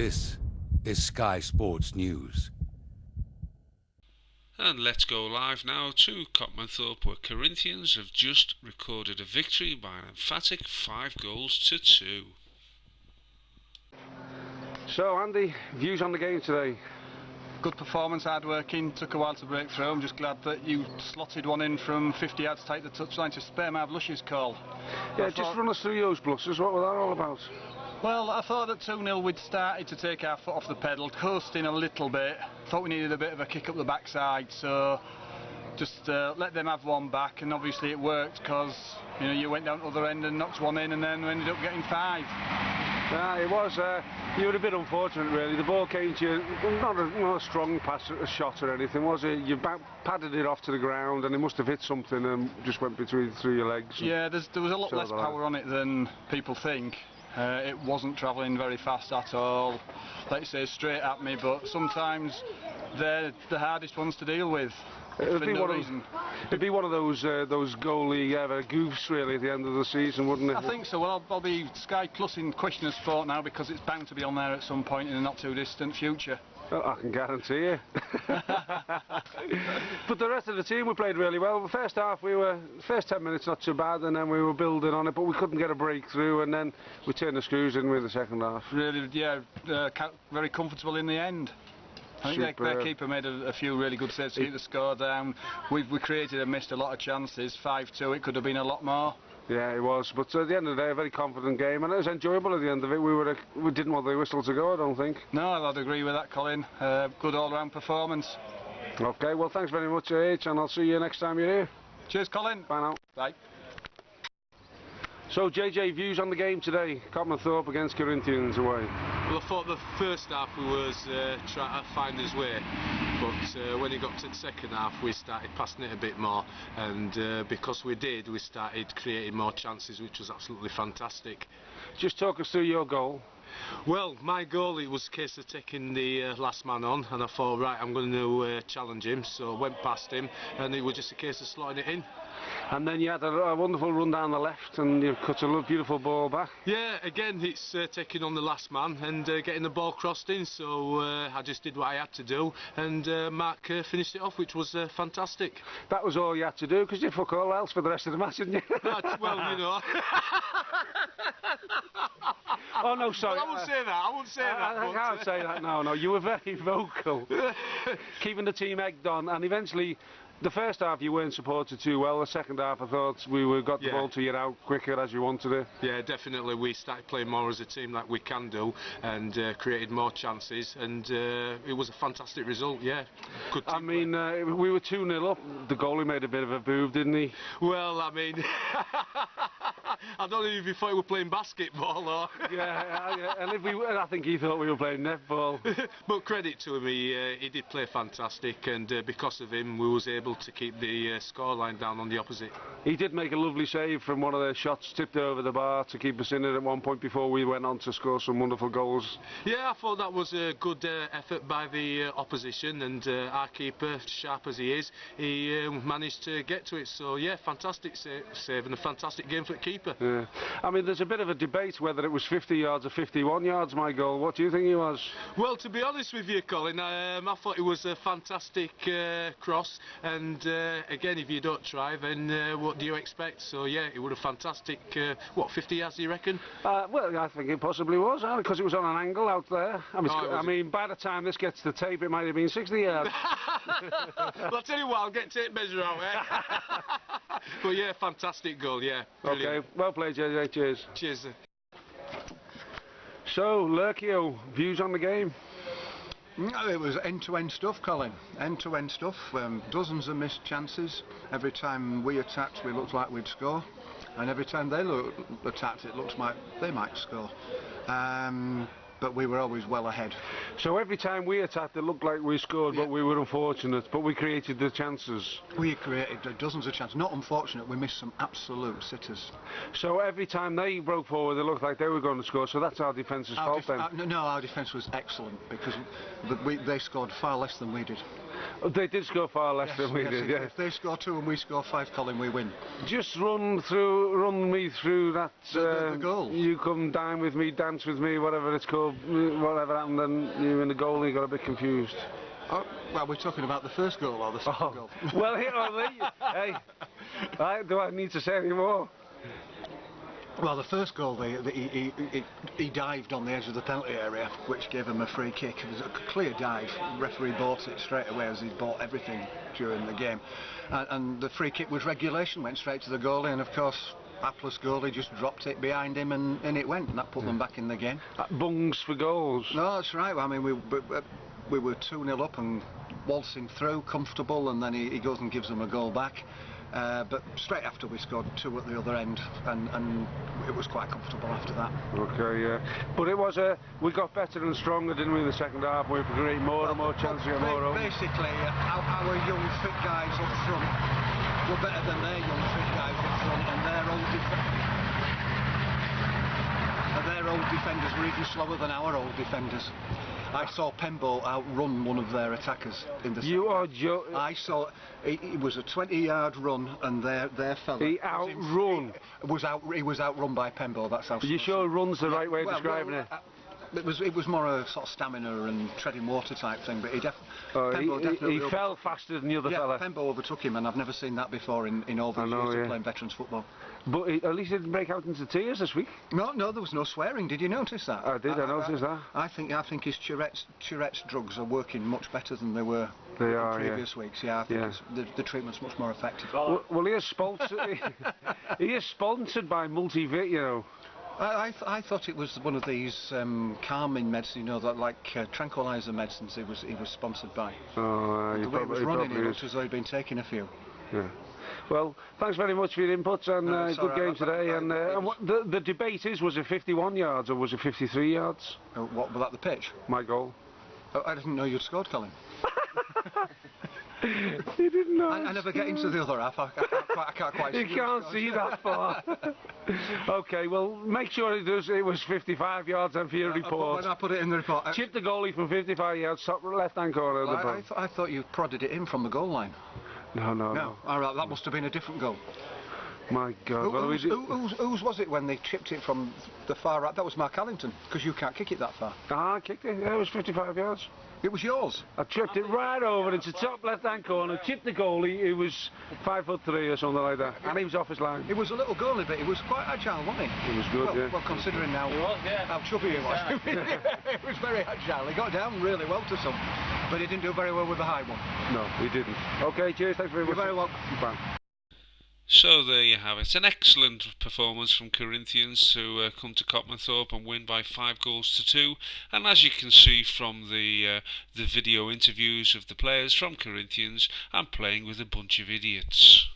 This is Sky Sports News. And let's go live now to Copmanthorpe, where Corinthians have just recorded a victory by an emphatic 5-2. So Andy, views on the game today? Good performance, hard working, took a while to break through. I'm just glad that you slotted one in from 50 yards to take the touchline to spare my blushes call. Yeah, just run us through those blushes, what were that all about? Well, I thought at 2-0 we'd started to take our foot off the pedal, coasting a little bit. Thought we needed a bit of a kick up the backside, so just let them have one back, and obviously it worked because you went down the other end and knocked one in, and then we ended up getting 5. Yeah, it was. You were a bit unfortunate, really. The ball came to you, not a strong pass, a shot or anything, was it? You padded it off to the ground, and it must have hit something and just went through your legs. Yeah, there was a lot less power on it than people think. It wasn't travelling very fast at all, let's say straight at me, but sometimes they're the hardest ones to deal with. It'd be one of those goalie goofs really at the end of the season, wouldn't it? I think so. Well, I'll be Sky Plus in Question of Sport now because it's bound to be on there at some point in the not too distant future. Well, I can guarantee you. But the rest of the team, we played really well. The first half, first 10 minutes not too bad, and then we were building on it, but we couldn't get a breakthrough, and then we turned the screws in with the second half. Really, yeah, very comfortable in the end. I think their keeper made a few really good saves to keep the score down. We created and missed a lot of chances. 5-2, it could have been a lot more. Yeah, it was. But at the end of the day, a very confident game, and it was enjoyable at the end of it. We didn't want the whistle to go, I don't think. No, I'd agree with that, Colin. Good all-round performance. Okay, well, thanks very much, H, and I'll see you next time you're here. Cheers, Colin. Bye now. Bye. So, JJ, views on the game today? Copmanthorpe against Corinthians away. Well, I thought the first half we was trying to find his way, but when it got to the second half we started passing it a bit more, and because we did, we started creating more chances, which was absolutely fantastic. Just talk us through your goal. Well, my goal, it was a case of taking the last man on, and I thought, right, I'm going to challenge him, so I went past him, and it was just a case of slotting it in. And then you had a wonderful run down the left, and you cut a beautiful ball back. Yeah, again, it's taking on the last man and getting the ball crossed in, so I just did what I had to do, and Mark finished it off, which was fantastic. That was all you had to do, because you fuck all else for the rest of the match, didn't you? Well, you know. Oh no, sorry. Well, I wouldn't say that. I wouldn't say that. I can't say that. No. You were very vocal, keeping the team egged on, and eventually, the first half you weren't supported too well. The second half, I thought we got the ball to you out quicker as you wanted it. Yeah, definitely. We started playing more as a team like we can do, and created more chances, and it was a fantastic result. Yeah, good team. I mean, we were 2-0 up. The goalie made a bit of a boob, didn't he? Well, I mean. I don't know if he thought we were playing basketball or... yeah, and I think he thought we were playing netball. But credit to him, he did play fantastic, and because of him we was able to keep the scoreline down on the opposite. He did make a lovely save from one of their shots, tipped over the bar to keep us in it at one point before we went on to score some wonderful goals. Yeah, I thought that was a good effort by the opposition, and our keeper, sharp as he is, he managed to get to it. So yeah, fantastic save and a fantastic game for the keeper. Yeah. I mean, there's a bit of a debate whether it was 50 yards or 51 yards, my goal. What do you think he was? Well, to be honest with you, Colin, I thought it was a fantastic cross, and again, if you don't try, then what do you expect? So yeah, it was a fantastic, 50 yards do you reckon? Well, I think it possibly was, because it was on an angle out there. I mean, by the time this gets to tape, it might have been 60 yards. Well, I'll tell you what, I'll get tape measure out, eh? But yeah, fantastic goal, yeah. Brilliant. Okay, well played, JJ. Cheers. Cheers. So, Lurkio, views on the game? It was end-to-end stuff, Colin. End-to-end stuff. Dozens of missed chances. Every time we attacked, we looked like we'd score, and every time they attacked, it looked like they might score. But we were always well ahead. So every time we attacked, it looked like we scored, but we were unfortunate. But we created the chances. We created dozens of chances. Not unfortunate, we missed some absolute sitters. So every time they broke forward, it looked like they were going to score. So that's our defence's fault then. No, our defence was excellent because they scored far less than we did. They did score far less than we did, yeah. If they score 2 and we score 5, Colin, we win. Just run me through that. The goal. You come dine with me, dance with me, whatever it's called. or whatever happened, and you and the goalie got a bit confused? Oh, well, we're talking about the first goal or the second goal? Well, hey, do I need to say any more? Well, the first goal, he dived on the edge of the penalty area, which gave him a free kick. It was a clear dive. The referee bought it straight away, as he'd bought everything during the game. And the free kick was regulation, went straight to the goalie, and of course, hapless goalie just dropped it behind him, and it went, and that put them back in the game. Bungs for goals. No, that's right. I mean, we were 2-0 up and waltzing through, comfortable, and then he goes and gives them a goal back. But straight after we scored 2 at the other end, and it was quite comfortable after that. Okay, yeah. But it was we got better and stronger, didn't we, in the second half? We created more and more chances to get more home. Basically, our young fit guys up front were better than their young fit guys up front, and their old defenders were even slower than our old defenders. I saw Pembo outrun one of their attackers in the. You are joking. I saw it was a 20-yard run, and their fella. He outrun. He was outrun by Pembo. That's how. Are you sure run's the right way of describing it? It was more a sort of stamina and treading water type thing, but he fell faster than the other fella. Pembo overtook him, and I've never seen that before in all these years of playing veterans football. But at least he didn't break out into tears this week. No, there was no swearing. Did you notice that? I did. I noticed that. I think his Tourette's drugs are working much better than they were in previous weeks. Yeah, I think the treatment's much more effective. Well, he is sponsored. He is sponsored by Multivit, you know. I thought it was one of these calming medicines, you know, that like tranquilizer medicines. He was sponsored by. Oh, the way he was running, it looked as though he'd been taking a few. Yeah. Well, thanks very much for your inputs, and good game today. And what the debate is: was it 51 yards or was it 53 yards? What about the pitch? My goal. Oh, I didn't know you'd scored, Colin. You didn't know. I never get into the other half. I can't quite see. You can't see that far. Okay, well, make sure it was 55 yards then for your report. I put it in the report. Chipped the goalie from 55 yards, top left-hand corner of the box. I thought you prodded it in from the goal line. No. All right, that must have been a different goal. My God. Whose was it when they chipped it from the far right? That was Mark Allington, because you can't kick it that far. I kicked it. Yeah, it was 55 yards. It was yours. I chipped it right over into top left-hand corner, chipped the goalie. It was 5'3" or something like that, and he was off his line. It was a little goalie, but it was quite agile, wasn't he? It was good, yeah. Well, considering now how chubby he was. It was very agile. He got down really well to some, but he didn't do very well with the high one. No, he didn't. Okay, cheers. Thanks very much. You're very welcome. Bye. So there you have it. An excellent performance from Corinthians, who come to Copmanthorpe and win by 5-2. And as you can see from the video interviews of the players from Corinthians, I'm playing with a bunch of idiots.